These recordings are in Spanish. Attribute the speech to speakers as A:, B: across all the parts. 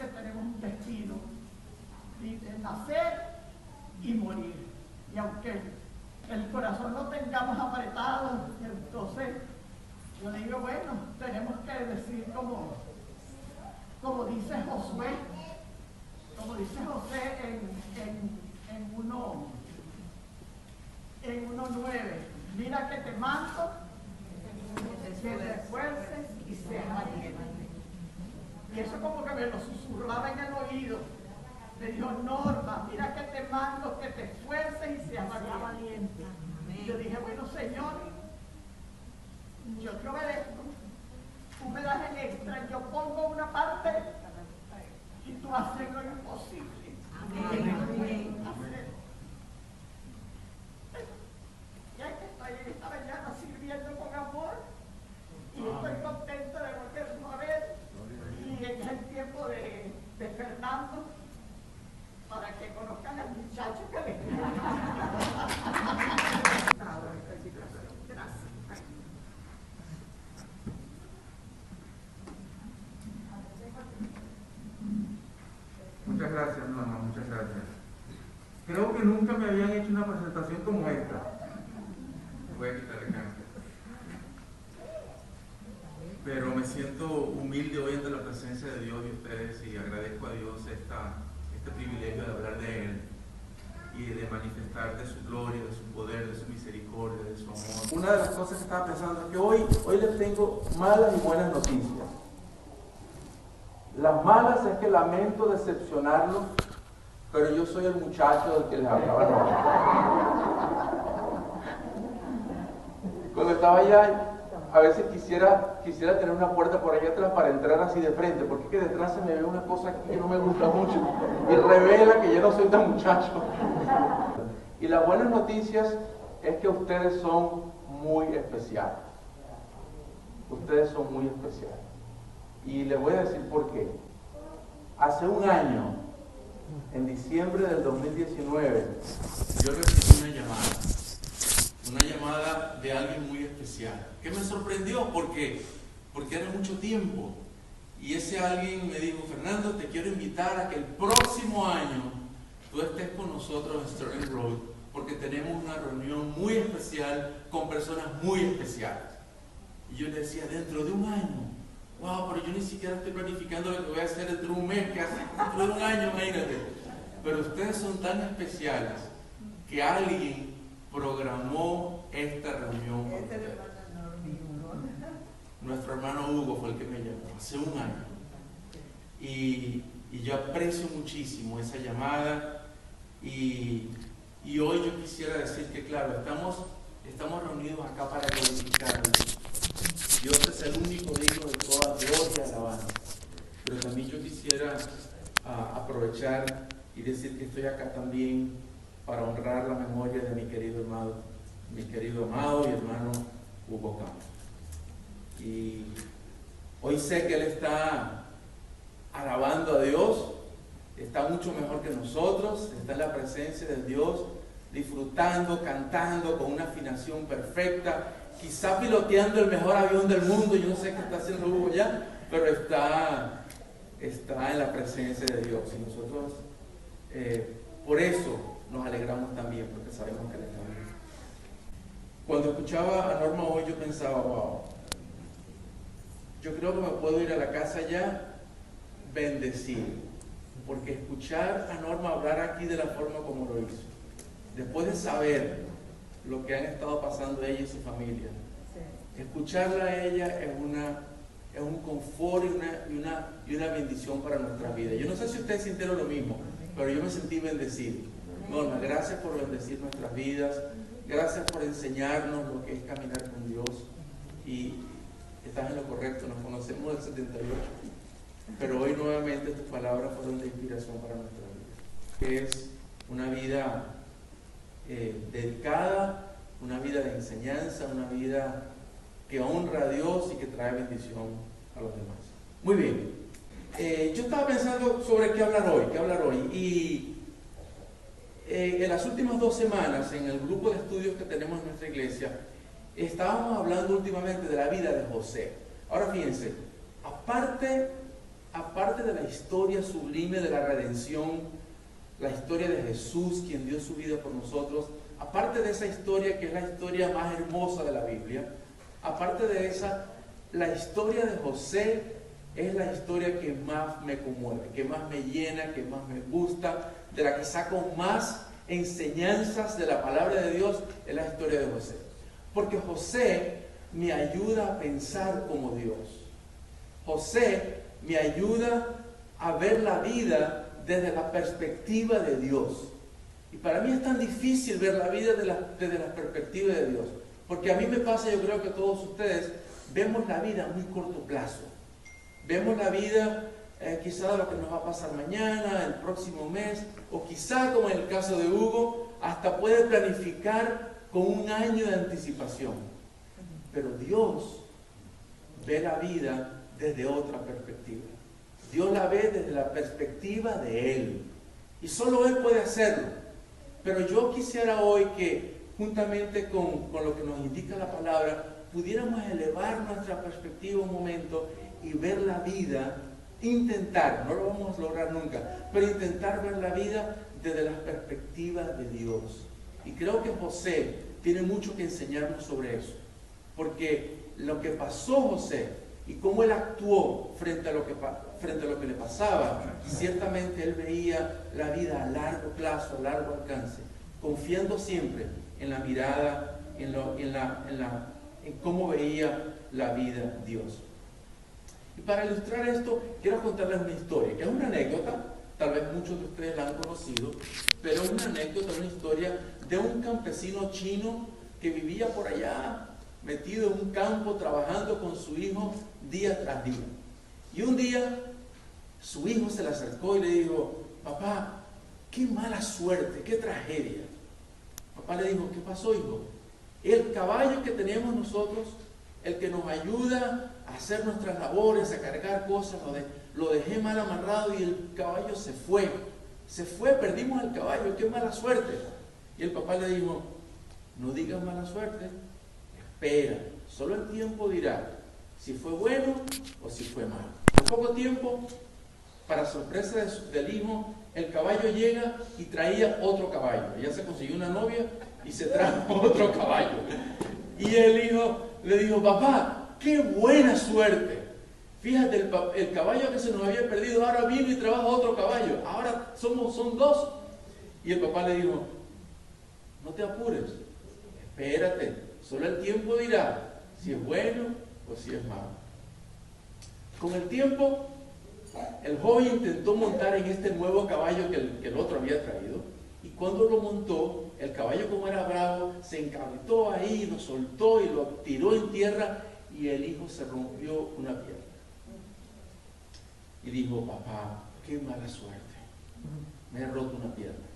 A: que tenemos un destino de nacer y morir. Y aunque el corazón lo tengamos apretado, entonces yo digo, bueno, tenemos que decir como dice Josué, en 1:9, mira que te mando, que te esfuerces y seas valiente. Y eso como que me lo susurraba en el oído. Me dijo, Norma, mira que te mando, que te esfuerces y seas valiente. Y yo dije, bueno, Señor, yo te obedezco. Tú me das el extra, yo pongo una parte y tú haces lo imposible. Amén. Ya que estoy en esta mañana sirviendo con amor y estoy contenta de volvernos a ver. Y es el tiempo de Fernando para que conozcan al muchacho que les Gracias.
B: Muchas gracias, mamá, muchas gracias. Creo que nunca me habían hecho una presentación como esta. Voy a quitar el cáncer. Pero me siento humilde hoy ante la presencia de Dios y ustedes y agradezco a Dios este privilegio de hablar de Él y de manifestar de su gloria, de su poder, de su misericordia, de su amor. Una de las cosas que estaba pensando es que hoy les tengo malas y buenas noticias. Las malas es que lamento decepcionarlos, pero yo soy el muchacho del que les hablaba anoche. Cuando estaba allá, a veces quisiera tener una puerta por allá atrás para entrar así de frente, porque es que detrás se me ve una cosa que no me gusta mucho y revela que yo no soy tan muchacho. Y las buenas noticias es que ustedes son muy especiales. Ustedes son muy especiales. Y les voy a decir por qué. Hace un año, en diciembre del 2019, yo recibí una llamada de alguien muy especial, que me sorprendió porque era mucho tiempo. Y ese alguien me dijo, Fernando, te quiero invitar a que el próximo año tú estés con nosotros en Sterling Road, porque tenemos una reunión muy especial con personas muy especiales. Y yo le decía, dentro de un año. Wow, pero yo ni siquiera estoy planificando lo que voy a hacer dentro de un mes, que hace dentro de un año, imagínate. Pero ustedes son tan especiales que alguien programó esta reunión. Nuestro hermano Hugo fue el que me llamó hace un año. Y yo aprecio muchísimo esa llamada. Y hoy yo quisiera decir que, claro, estamos reunidos acá para glorificar a Dios. Dios es el único digno de toda gloria y alabanza. Pero también yo quisiera aprovechar y decir que estoy acá también para honrar la memoria de mi querido amado y hermano Hugo Campos. Y hoy sé que él está alabando a Dios, está mucho mejor que nosotros, está en la presencia de Dios, disfrutando, cantando con una afinación perfecta, quizá piloteando el mejor avión del mundo. Yo no sé qué está haciendo Hugo ya, pero está en la presencia de Dios. Y nosotros por eso nos alegramos también, porque sabemos que Él está bien. Cuando escuchaba a Norma hoy, yo pensaba, wow, yo creo que me puedo ir a la casa ya bendecido, porque escuchar a Norma hablar aquí de la forma como lo hizo, después de saber lo que han estado pasando ella y su familia, escucharla a ella es un confort y una bendición para nuestra vida. Yo no sé si ustedes sintieron lo mismo, pero yo me sentí bendecido. Norma, gracias por bendecir nuestras vidas, gracias por enseñarnos lo que es caminar con Dios. Y estás en lo correcto, nos conocemos del 78, pero hoy nuevamente tus palabras fueron de inspiración para nuestra vida, que es una vida dedicada, una vida de enseñanza, una vida que honra a Dios y que trae bendición a los demás. Muy bien, yo estaba pensando sobre qué hablar hoy, y en las últimas 2 semanas, en el grupo de estudios que tenemos en nuestra iglesia, estábamos hablando últimamente de la vida de José. Ahora fíjense, aparte aparte de la historia sublime de la redención, la historia de Jesús, quien dio su vida por nosotros, aparte de esa historia que es la historia más hermosa de la Biblia, aparte de esa, la historia de José es la historia que más me conmueve, que más me llena, que más me gusta, de la que saco más enseñanzas de la palabra de Dios, es la historia de José. Porque José me ayuda a pensar como Dios. José me ayuda a ver la vida desde la perspectiva de Dios. Y para mí es tan difícil ver la vida desde la perspectiva de Dios. Porque a mí me pasa, yo creo que todos ustedes, vemos la vida a muy corto plazo. Vemos la vida quizá de lo que nos va a pasar mañana, el próximo mes, o quizá, como en el caso de Hugo, hasta puede planificar con un año de anticipación. Pero Dios ve la vida desde otra perspectiva. Dios la ve desde la perspectiva de Él. Y solo Él puede hacerlo. Pero yo quisiera hoy que, juntamente con lo que nos indica la palabra, pudiéramos elevar nuestra perspectiva un momento y ver la vida, intentar, no lo vamos a lograr nunca, pero intentar ver la vida desde la perspectiva de Dios. Y creo que José tiene mucho que enseñarnos sobre eso. Porque lo que pasó José y cómo él actuó frente a lo que le pasaba, ciertamente él veía la vida a largo plazo, a largo alcance, confiando siempre en la mirada, en cómo veía la vida Dios. Y para ilustrar esto, quiero contarles una historia, que es una anécdota, tal vez muchos de ustedes la han conocido, pero una anécdota, una historia de un campesino chino que vivía por allá, metido en un campo, trabajando con su hijo día tras día. Y un día, su hijo se le acercó y le dijo: papá, qué mala suerte, qué tragedia. Papá le dijo: ¿qué pasó, hijo? El caballo que teníamos nosotros, el que nos ayuda a hacer nuestras labores, a cargar cosas, lo dejé mal amarrado y el caballo se fue. Se fue, perdimos el caballo, qué mala suerte. Y el papá le dijo: no digas mala suerte, espera, solo el tiempo dirá si fue bueno o si fue malo. En poco tiempo, para sorpresa del hijo, el caballo llega y traía otro caballo. Ella se consiguió una novia y se trajo otro caballo. Y el hijo le dijo: papá, qué buena suerte. Fíjate, el caballo que se nos había perdido ahora vino y trabaja otro caballo. Ahora son dos. Y el papá le dijo: no te apures, espérate, solo el tiempo dirá si es bueno o si es malo. Con el tiempo, el joven intentó montar en este nuevo caballo que el otro había traído, y cuando lo montó, el caballo, como era bravo, se encabritó ahí, lo soltó y lo tiró en tierra, y el hijo se rompió una pierna. Y dijo: papá, qué mala suerte, me he roto una pierna.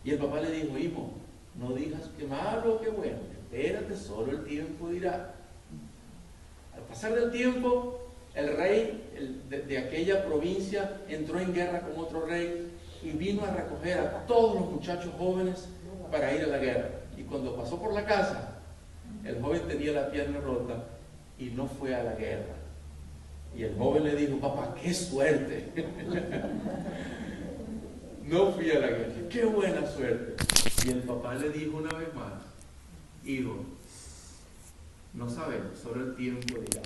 B: Y el papá le dijo: hijo, no digas qué malo o qué bueno, espérate, solo el tiempo dirá. Al pasar del tiempo, el rey de aquella provincia entró en guerra con otro rey y vino a recoger a todos los muchachos jóvenes para ir a la guerra. Y cuando pasó por la casa, el joven tenía la pierna rota y no fue a la guerra. Y el joven le dijo: papá, qué suerte. No fui a la guerra, qué buena suerte. Y el papá le dijo una vez más: hijo, no sabemos, solo el tiempo dirá.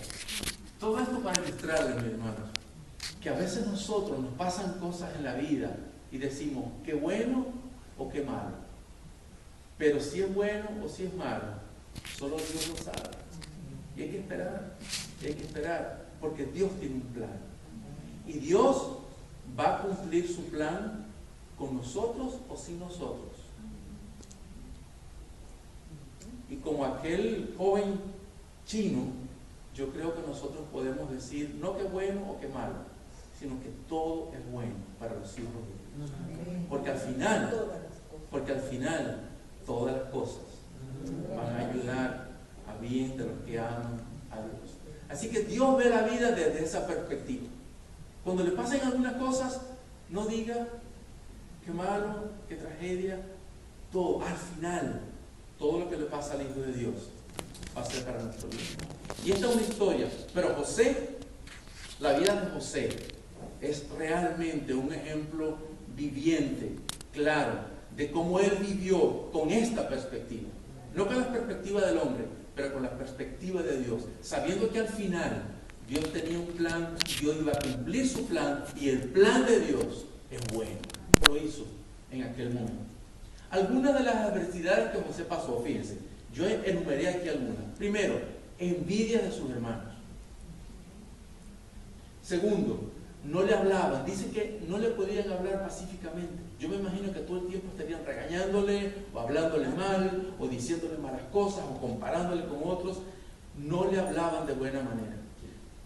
B: Todo esto para ilustrarles, mis hermanos, que a veces nosotros nos pasan cosas en la vida y decimos qué bueno o qué malo. Pero si es bueno o si es malo, solo Dios lo sabe. Y hay que esperar, porque Dios tiene un plan. Y Dios va a cumplir su plan con nosotros o sin nosotros. Y como aquel joven chino, yo creo que nosotros podemos decir no que bueno o que malo, sino que todo es bueno para los hijos de Dios. Porque al final todas las cosas van a ayudar a bien de los que aman a Dios. Así que Dios ve la vida desde esa perspectiva. Cuando le pasen algunas cosas, no diga qué malo, qué tragedia. Todo, al final, todo lo que le pasa al Hijo de Dios va a ser para nuestro bien. Y esta es una historia, pero José La vida de José es realmente un ejemplo viviente, claro, de cómo él vivió con esta perspectiva. No con la perspectiva del hombre, pero con la perspectiva de Dios, sabiendo que al final Dios tenía un plan, Dios iba a cumplir su plan, y el plan de Dios es bueno. Lo hizo en aquel momento. Algunas de las adversidades que José pasó, fíjense, yo enumeré aquí algunas. Primero, envidia de sus hermanos. Segundo, no le hablaban, dice que no le podían hablar pacíficamente. Yo me imagino que todo el tiempo estarían regañándole, o hablándole mal, o diciéndole malas cosas, o comparándole con otros. No le hablaban de buena manera.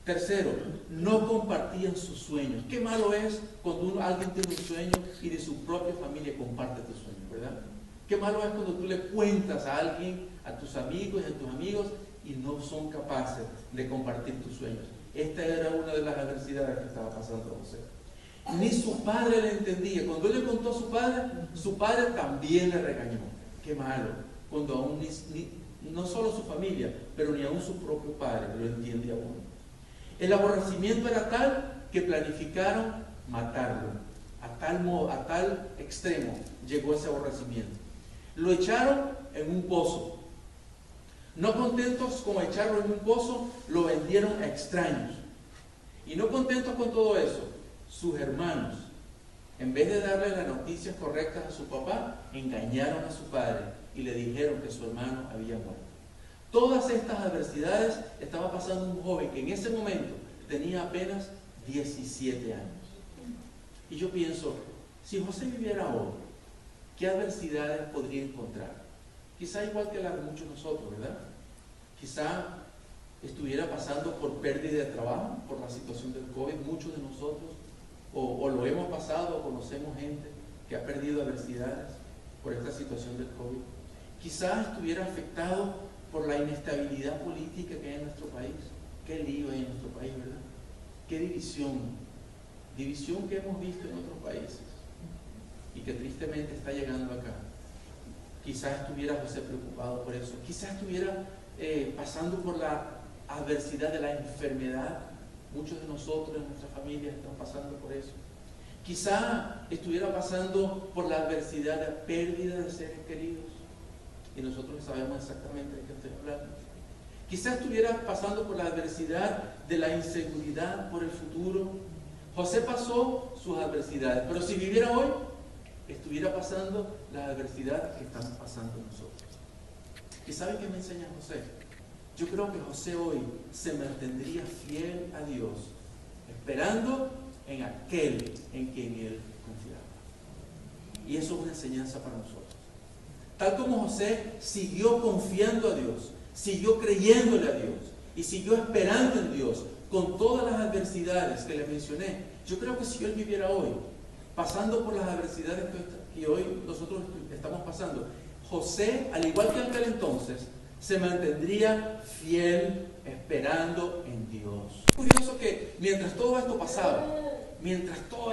B: Tercero, no compartían sus sueños. Qué malo es cuando alguien tiene un sueño y de su propia familia comparte tu sueño, ¿verdad? Qué malo es cuando tú le cuentas a alguien, a tus amigos y a tus amigos, y no son capaces de compartir tus sueños. Esta era una de las adversidades que estaba pasando José. Ni su padre le entendía. Cuando él le contó a su padre también le regañó. Qué malo, cuando aún no solo su familia, pero ni aún su propio padre lo entiende aún. El aborrecimiento era tal que planificaron matarlo. A tal extremo llegó ese aborrecimiento. Lo echaron en un pozo. No contentos con echarlo en un pozo, lo vendieron a extraños. Y no contentos con todo eso, sus hermanos, en vez de darle las noticias correctas a su papá, engañaron a su padre y le dijeron que su hermano había muerto. Todas estas adversidades estaba pasando un joven que en ese momento tenía apenas 17 años. Y yo pienso, si José viviera hoy, ¿qué adversidades podría encontrar? Quizá igual que la de muchos de nosotros, ¿verdad? Quizá estuviera pasando por pérdida de trabajo, por la situación del COVID, muchos de nosotros, o lo hemos pasado, o conocemos gente que ha perdido adversidades por esta situación del COVID. Quizá estuviera afectado por la inestabilidad política que hay en nuestro país. Qué lío hay en nuestro país, ¿verdad? Qué división que hemos visto en otros países y que tristemente está llegando acá. Quizás estuviera José preocupado por eso. Quizás estuviera pasando por la adversidad de la enfermedad. Muchos de nosotros en nuestra familia están pasando por eso. Quizás estuviera pasando por la adversidad de pérdida de seres queridos. Y nosotros sabemos exactamente de qué estoy hablando. Quizás estuviera pasando por la adversidad de la inseguridad por el futuro. José pasó sus adversidades, pero si viviera hoy, estuviera pasando la adversidad que estamos pasando nosotros. ¿Y saben qué me enseña José? Yo creo que José hoy se mantendría fiel a Dios, esperando en aquel en quien él confiaba. Y eso es una enseñanza para nosotros. Tal como José siguió confiando a Dios, siguió creyéndole a Dios y siguió esperando en Dios con todas las adversidades que le mencioné. Yo creo que si él viviera hoy, pasando por las adversidades que hoy nosotros estamos pasando, José, al igual que aquel entonces, se mantendría fiel esperando en Dios. Es curioso que mientras todo esto pasaba, mientras todo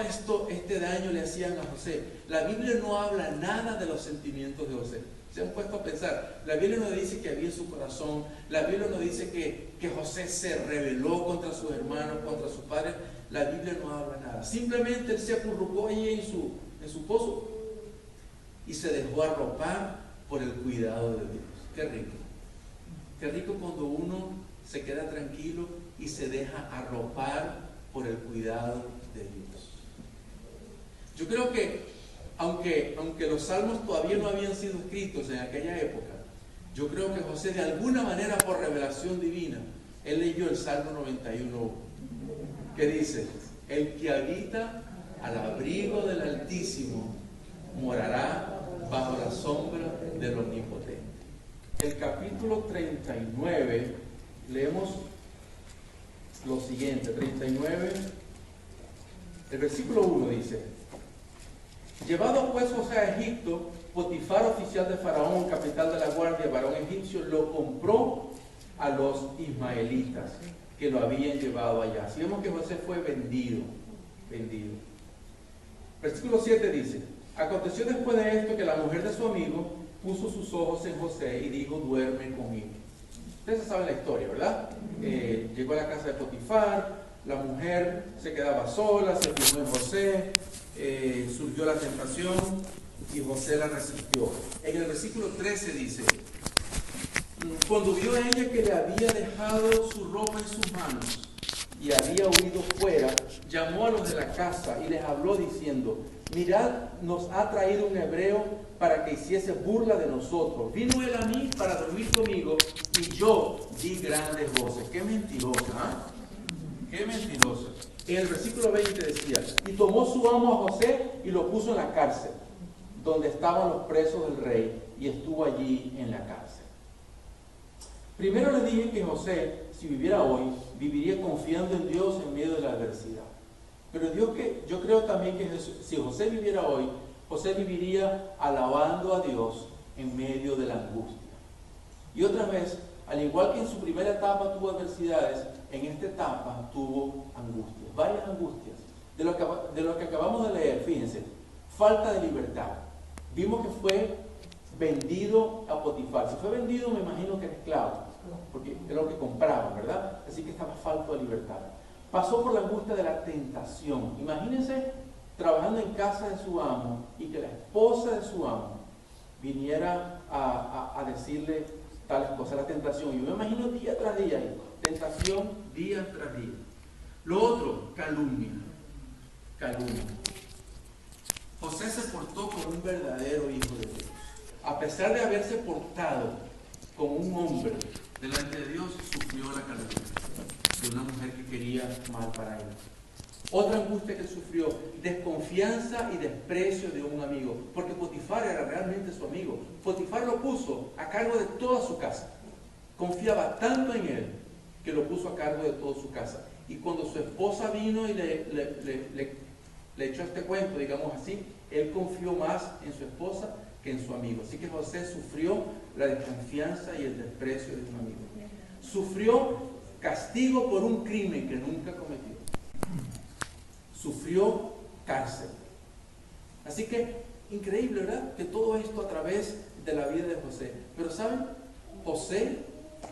B: este daño le hacían a José, la Biblia no habla nada de los sentimientos de José. Se han puesto a pensar, la Biblia no dice que había en su corazón, la Biblia no dice que José se rebeló contra sus hermanos, contra sus padres. La Biblia no habla nada. Simplemente él se acurrucó allí en su pozo y se dejó arropar por el cuidado de Dios. Qué rico. Qué rico cuando uno se queda tranquilo y se deja arropar por el cuidado de Dios. Yo creo que aunque los salmos todavía no habían sido escritos en aquella época, yo creo que José de alguna manera por revelación divina, él leyó el Salmo 91, que dice: el que habita al abrigo del Altísimo morará bajo la sombra del Omnipotente. El capítulo 39, leemos lo siguiente, 39, el versículo 1 dice: llevado pues José a Egipto, Potifar, oficial de Faraón, capitán de la guardia, varón egipcio, lo compró a los ismaelitas que lo habían llevado allá. Si vemos que José fue vendido. Versículo 7 dice: aconteció después de esto que la mujer de su amigo puso sus ojos en José y dijo: duerme conmigo. Ustedes saben la historia, ¿verdad? Llegó a la casa de Potifar, la mujer se quedaba sola, se fijó en José, surgió la tentación y José la resistió. En el versículo 13 dice: cuando vio ella que le había dejado su ropa en sus manos y había huido fuera, llamó a los de la casa y les habló diciendo: mirad, nos ha traído un hebreo para que hiciese burla de nosotros. Vino él a mí para dormir conmigo y yo di grandes voces. Qué mentirosa, ¿eh? Qué mentirosa. En el versículo 20 decía: y tomó su amo a José y lo puso en la cárcel, donde estaban los presos del rey, y estuvo allí en la cárcel. Primero le dije que José, si viviera hoy, viviría confiando en Dios en medio de la adversidad. Pero yo creo también que si José viviera hoy, José viviría alabando a Dios en medio de la angustia. Y otra vez, al igual que en su primera etapa tuvo adversidades, en esta etapa tuvo angustias, varias angustias. De lo que acabamos de leer, fíjense, falta de libertad. Vimos que fue vendido a Potifar. Si fue vendido, me imagino que era esclavo, porque era lo que compraban, ¿verdad? Así que estaba falto de libertad. Pasó por la angustia de la tentación. Imagínense trabajando en casa de su amo y que la esposa de su amo viniera a decirle tales cosas, la tentación. Yo me imagino día tras día ahí, tentación día tras día. Lo otro, calumnia. Calumnia. José se portó como un verdadero hijo de Dios. A pesar de haberse portado como un hombre delante de Dios, sufrió la calumnia de una mujer que quería mal para él. Otra angustia que sufrió, desconfianza y desprecio de un amigo, porque Potifar era realmente su amigo. Potifar lo puso a cargo de toda su casa. Confiaba tanto en él que lo puso a cargo de toda su casa. Y cuando su esposa vino y le echó este cuento, digamos así, él confió más en su esposa que en su amigo. Así que José sufrió la desconfianza y el desprecio de un amigo. Sufrió castigo por un crimen que nunca cometió. Sufrió cárcel. Así que, increíble, ¿verdad? Que todo esto a través de la vida de José. Pero ¿saben? José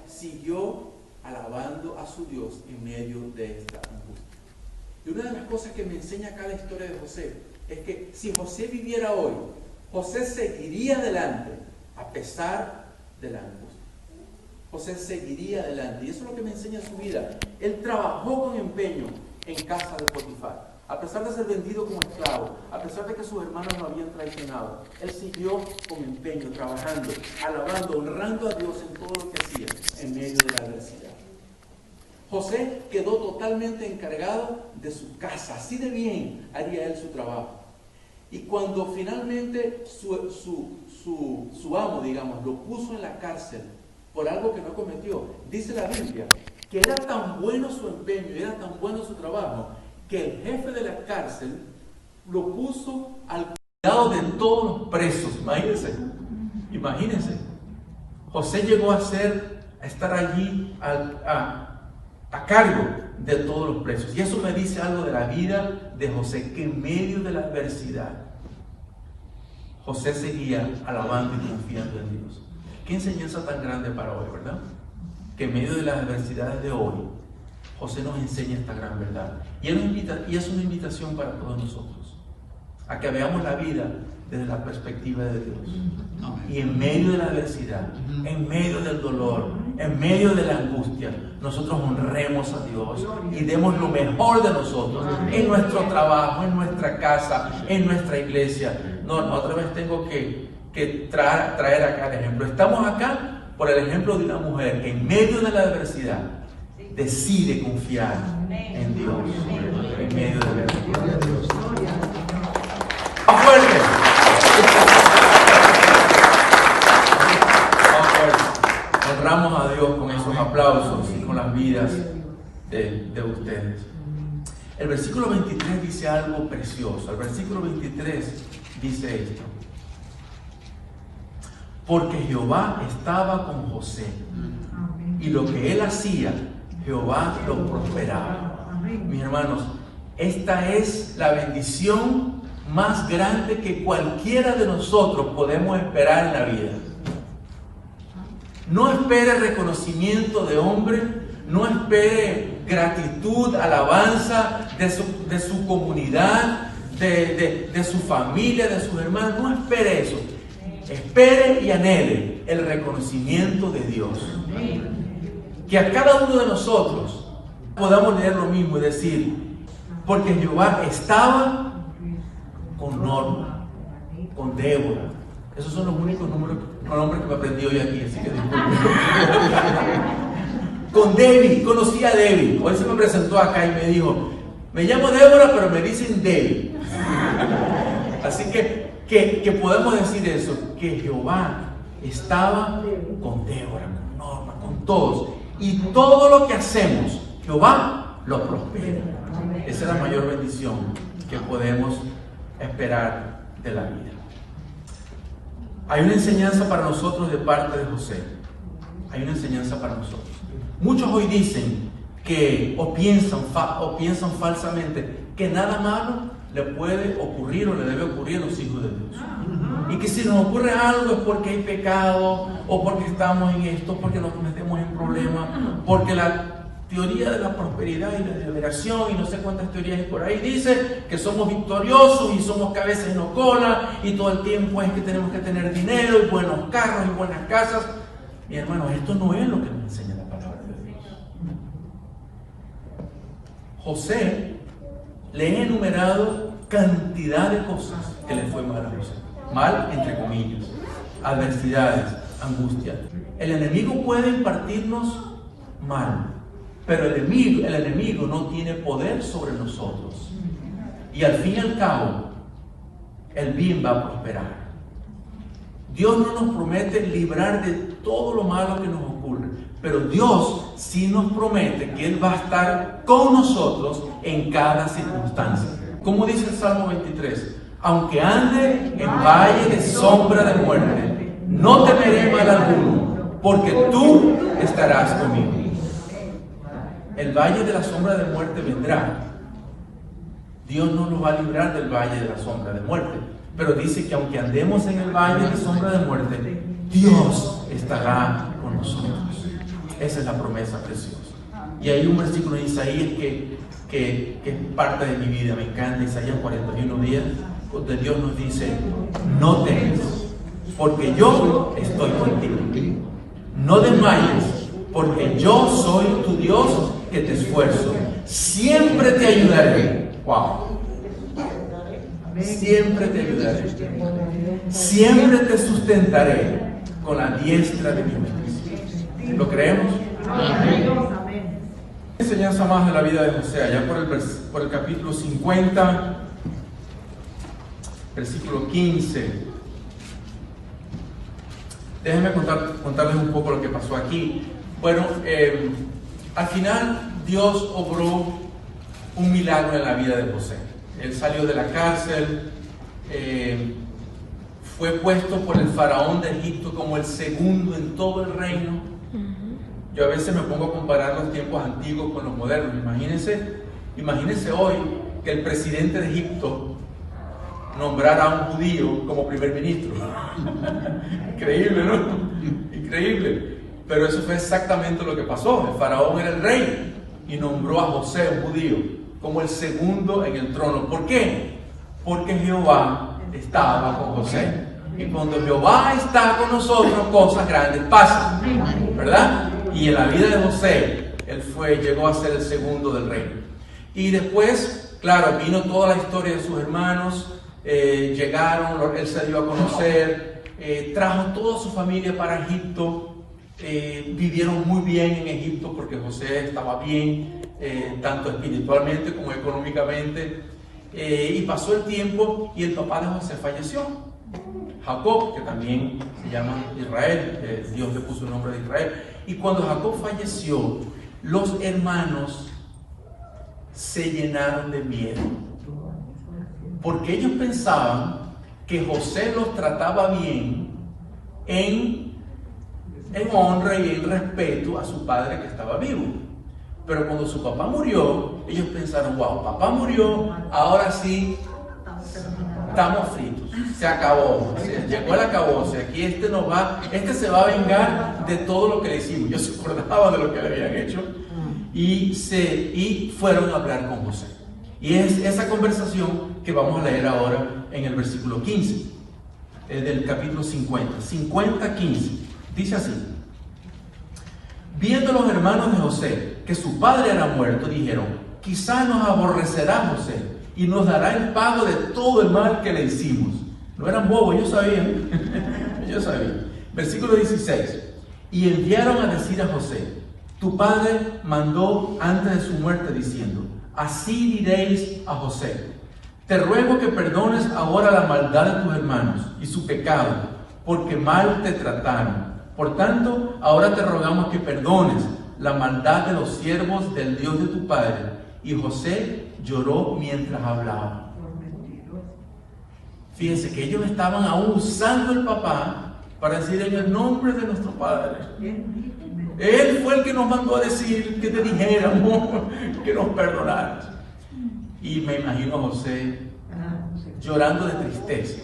B: siguió alabando a su Dios en medio de esta angustia. Y una de las cosas que me enseña acá la historia de José es que si José viviera hoy, José seguiría adelante a pesar de la angustia. José seguiría adelante. Y eso es lo que me enseña su vida. Él trabajó con empeño en casa de Potifar. A pesar de ser vendido como esclavo, a pesar de que sus hermanos lo habían traicionado, él siguió con empeño, trabajando, alabando, honrando a Dios en todo lo que hacía en medio de la adversidad. José quedó totalmente encargado de su casa. Así de bien haría él su trabajo. Y cuando finalmente su amo, digamos, lo puso en la cárcel por algo que no cometió, dice la Biblia que era tan bueno su empeño, era tan bueno su trabajo, que el jefe de la cárcel lo puso al cuidado de todos los presos. Imagínense. José llegó a estar allí a cargo de todos los presos. Y eso me dice algo de la vida de José, que en medio de la adversidad, José seguía alabando y confiando en Dios. Qué enseñanza tan grande para hoy, ¿verdad? Que en medio de las adversidades de hoy, José nos enseña esta gran verdad. Y es una invitación para todos nosotros, a que veamos la vida desde la perspectiva de Dios. Y en medio de la adversidad, en medio del dolor, en medio de la angustia, nosotros honremos a Dios y demos lo mejor de nosotros en nuestro trabajo, en nuestra casa, en nuestra iglesia. No, otra vez tengo que traer acá el ejemplo. Estamos acá por el ejemplo de una mujer que en medio de la adversidad decide confiar en Dios, en medio de la adversidad. ¡Más fuerte! Honramos a Dios con esos aplausos y con las vidas de ustedes. El versículo 23 dice algo precioso. El versículo 23 dice esto: porque Jehová estaba con José, y lo que él hacía, Jehová lo prosperaba. Mis hermanos, esta es la bendición más grande que cualquiera de nosotros podemos esperar en la vida. No espere reconocimiento de hombre, no espere gratitud, alabanza de su comunidad, de su familia, de sus hermanos. No espere eso. Espere y anhele el reconocimiento de Dios. Que a cada uno de nosotros podamos leer lo mismo y decir, porque Jehová estaba con Norma, con Débora. Esos son los únicos nombres que me aprendí hoy aquí, así que disculpen. Con Debbie, conocí a Debbie. Hoy se me presentó acá y me dijo, me llamo Débora, pero me dicen Debbie. Así que podemos decir eso, que Jehová estaba con Débora, con Norma, con todos. Y todo lo que hacemos, Jehová lo prospera. Esa es la mayor bendición que podemos esperar de la vida. Hay una enseñanza para nosotros de parte de José. Hay una enseñanza para nosotros. Muchos hoy dicen que o piensan falsamente que nada malo le puede ocurrir o le debe ocurrir a los hijos de Dios. Y que si nos ocurre algo es porque hay pecado, o porque estamos en esto, porque nos metemos en problemas, porque la teoría de la prosperidad y la liberación y no sé cuántas teorías hay por ahí dice que somos victoriosos y somos cabezas y no cola, y todo el tiempo es que tenemos que tener dinero y buenos carros y buenas casas. Mi hermano, esto no es lo que nos enseña la palabra de Dios. José le he enumerado cantidad de cosas que le fue mal a José. Mal, entre comillas. Adversidades, angustias. El enemigo puede impartirnos mal, pero el enemigo no tiene poder sobre nosotros. Y al fin y al cabo, el bien va a prosperar. Dios no nos promete librar de todo lo malo que nos ocurre, pero Dios sí nos promete que Él va a estar con nosotros en cada circunstancia. Como dice el Salmo 23, aunque ande en valle de sombra de muerte, no temeré mal alguno, porque tú estarás conmigo. El valle de la sombra de muerte vendrá. Dios no nos va a librar del valle de la sombra de muerte, pero dice que aunque andemos en el valle de sombra de muerte, Dios estará con nosotros. Esa es la promesa preciosa. Y hay un versículo en Isaías que es parte de mi vida, me encanta, Isaías 41:10, donde Dios nos dice, no temas, porque yo estoy contigo. No desmayes, porque yo soy tu Dios que te esfuerzo. Siempre te ayudaré. Wow. Siempre te ayudaré. Siempre te sustentaré con la diestra de mi justicia. ¿Lo creemos? Amén. Enseñanza más de la vida de José, allá por el capítulo 50, versículo 15. Déjenme contarles un poco lo que pasó aquí. Bueno, al final Dios obró un milagro en la vida de José. Él salió de la cárcel, fue puesto por el faraón de Egipto como el segundo en todo el reino. Yo a veces me pongo a comparar los tiempos antiguos con los modernos. Imagínense hoy que el presidente de Egipto nombrara a un judío como primer ministro. Increíble, ¿no? Increíble. Pero eso fue exactamente lo que pasó. El faraón era el rey y nombró a José, un judío, como el segundo en el trono. ¿Por qué? Porque Jehová estaba con José. Y cuando Jehová está con nosotros, cosas grandes pasan, ¿verdad? Y en la vida de José, él llegó a ser el segundo del reino. Y después, claro, vino toda la historia de sus hermanos, llegaron, él se dio a conocer, trajo toda su familia para Egipto, vivieron muy bien en Egipto porque José estaba bien, tanto espiritualmente como económicamente, y pasó el tiempo y el papá de José falleció. Jacob, que también se llama Israel, Dios le puso el nombre de Israel. Y cuando Jacob falleció, los hermanos se llenaron de miedo, porque ellos pensaban que José los trataba bien en honra y en respeto a su padre que estaba vivo. Pero cuando su papá murió, ellos pensaron, wow, papá murió, ahora sí estamos fritos, se acabó, llegó el acabose, aquí este se va a vengar de todo lo que le hicimos. Yo se acordaba de lo que le habían hecho y fueron a hablar con José. Y es esa conversación que vamos a leer ahora en el versículo 15 del capítulo 50. 50:15. Dice así: viendo los hermanos de José que su padre era muerto, dijeron: quizá nos aborrecerá José y nos dará el pago de todo el mal que le hicimos. No eran bobos, ellos sabían. Ellos sabían. Versículo 16. Y enviaron a decir a José: tu padre mandó antes de su muerte diciendo: así diréis a José: te ruego que perdones ahora la maldad de tus hermanos y su pecado, porque mal te trataron. Por tanto, ahora te rogamos que perdones la maldad de los siervos del Dios de tu padre. Y José lloró mientras hablaba. Fíjense que ellos estaban aún usando el papá para decir: en el nombre de nuestro padre. Él fue el que nos mandó a decir que te dijéramos que nos perdonaras. Y me imagino a José llorando de tristeza.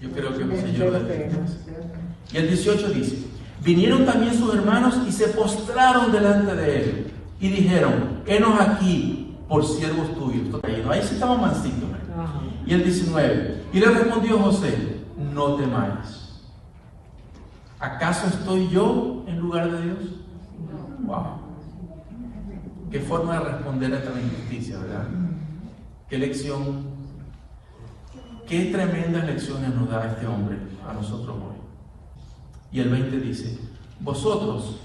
B: Yo creo que José lloró de tristeza. Y el 18 dice: vinieron también sus hermanos y se postraron delante de él y dijeron: henos aquí por siervos tuyos. Ahí sí estamos mansitos. Y el 19: y le respondió José: no temáis. ¿Acaso estoy yo en lugar de Dios? Wow. Qué forma de responder a esta injusticia, ¿verdad? Qué lección, qué tremendas lecciones nos da este hombre a nosotros hoy. Y el 20 dice: vosotros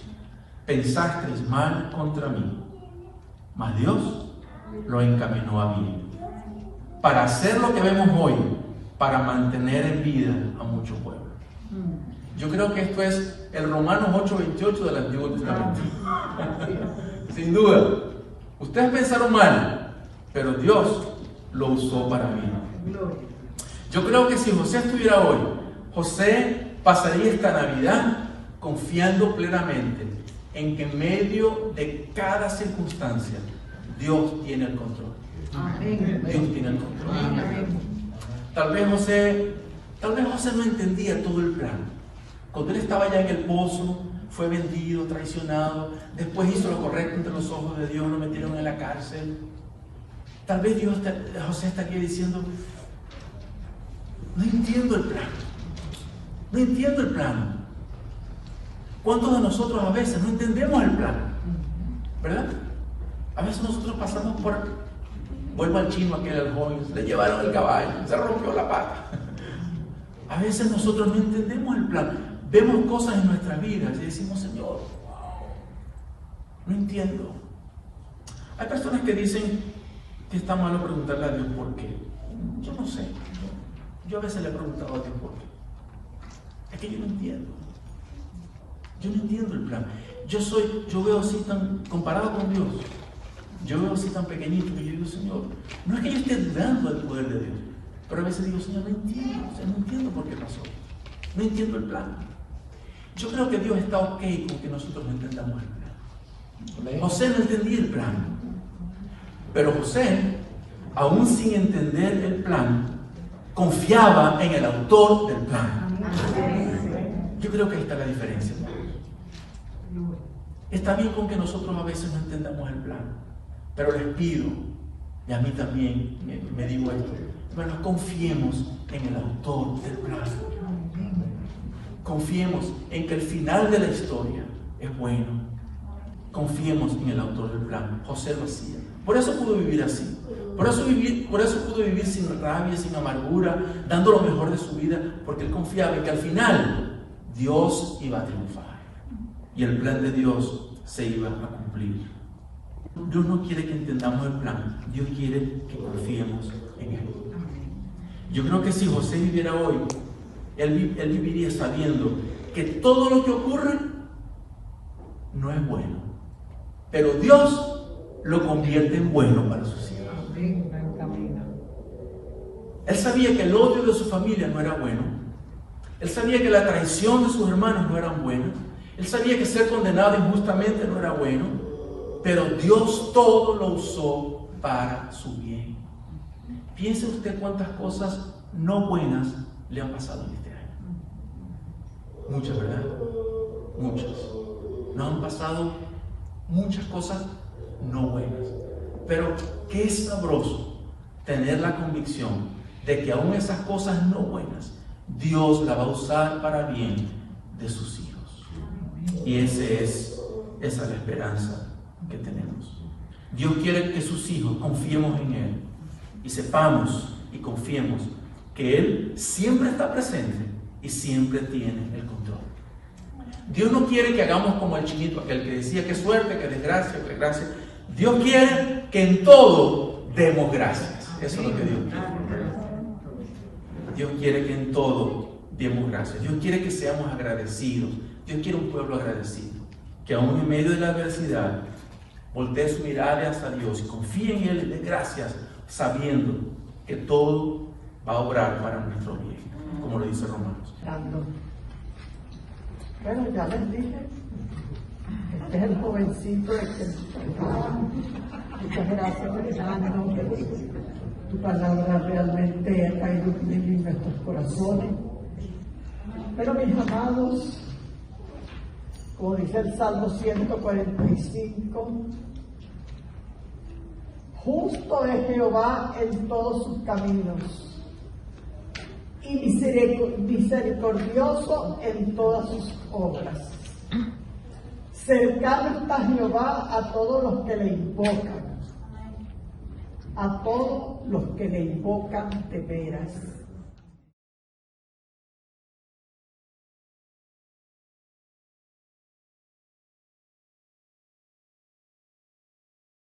B: pensasteis mal contra mí, mas Dios lo encaminó a bien, para hacer lo que vemos hoy, para mantener en vida a mucho pueblo. Yo creo que esto es el Romanos 8:28 del Antiguo Testamento. Sin duda. Ustedes pensaron mal, pero Dios lo usó para bien. Yo creo que si José estuviera hoy, José pasaría esta Navidad confiando plenamente en que en medio de cada circunstancia Dios tiene el control. Dios tiene el control. Tal vez José no entendía todo el plan. Cuando él estaba ya en el pozo, fue vendido, traicionado, después hizo lo correcto entre los ojos de Dios, lo metieron en la cárcel. Tal vez José está aquí diciendo: no entiendo el plan. No entiendo el plan. ¿Cuántos de nosotros a veces no entendemos el plan? ¿Verdad? A veces nosotros pasamos por... Vuelvo al chino aquel, al joven, le llevaron el caballo, se rompió la pata. A veces nosotros no entendemos el plan. Vemos cosas en nuestras vidas y decimos: Señor, wow, no entiendo. Hay personas que dicen que está malo preguntarle a Dios por qué. Yo no sé. Yo a veces le he preguntado a Dios por qué. Es que yo no entiendo. Yo no entiendo el plan. Yo veo así tan, comparado con Dios, yo veo así tan pequeñito que yo digo: Señor, no es que yo esté dudando del poder de Dios, pero a veces digo: Señor, no entiendo, o sea, no entiendo por qué pasó. No entiendo el plan. Yo creo que Dios está ok con que nosotros no entendamos el plan. José no entendía el plan, pero José, aún sin entender el plan, confiaba en el autor del plan. Yo creo que ahí está la diferencia. Está bien con que nosotros a veces no entendamos el plan, pero les pido, y a mí también me digo esto: hermanos, confiemos en el autor del plan. Confiemos en que el final de la historia es bueno. Confiemos en el autor del plan. José lo hacía. Por eso pudo vivir así. Por eso pudo vivir sin rabia, sin amargura, dando lo mejor de su vida, porque él confiaba en que al final Dios iba a triunfar y el plan de Dios se iba a cumplir. Dios no quiere que entendamos el plan, Dios quiere que confiemos en él. Yo creo que si José viviera hoy, él viviría sabiendo que todo lo que ocurre no es bueno, pero Dios lo convierte en bueno para sus hijos. Él sabía que el odio de su familia no era bueno. Él sabía que la traición de sus hermanos no era buena. Él sabía que ser condenado injustamente no era bueno. Pero Dios todo lo usó para su bien. Piense usted cuántas cosas no buenas le han pasado en este año. Muchas, ¿verdad? Muchas. Nos han pasado muchas cosas no buenas. Pero qué sabroso tener la convicción de que aún esas cosas no buenas, Dios la va a usar para bien de sus hijos. Y esa es la esperanza que tenemos. Dios quiere que sus hijos confiemos en Él y sepamos y confiemos que Él siempre está presente y siempre tiene el control. Dios no quiere que hagamos como el chinito, aquel que decía que suerte, que desgracia, que gracia. Dios quiere que en todo demos gracias. Eso es lo que Dios quiere. Dios quiere que en todo demos gracias. Dios quiere que seamos agradecidos. Dios quiere un pueblo agradecido, que aún en medio de la adversidad voltee su mirada hacia Dios y confíe en Él y dé gracias, sabiendo que todo va a obrar para nuestro bien, como lo dice Romanos.
A: Bueno, ya les dije, este es el jovencito de que muchas gracias, Fernando. Tu palabra realmente ha caído bien en nuestros corazones. Pero mis amados, como dice el Salmo 145, justo es Jehová en todos sus caminos y misericordioso en todas sus obras. Cercano está Jehová a todos los que le invocan, a todos los que le invocan de veras.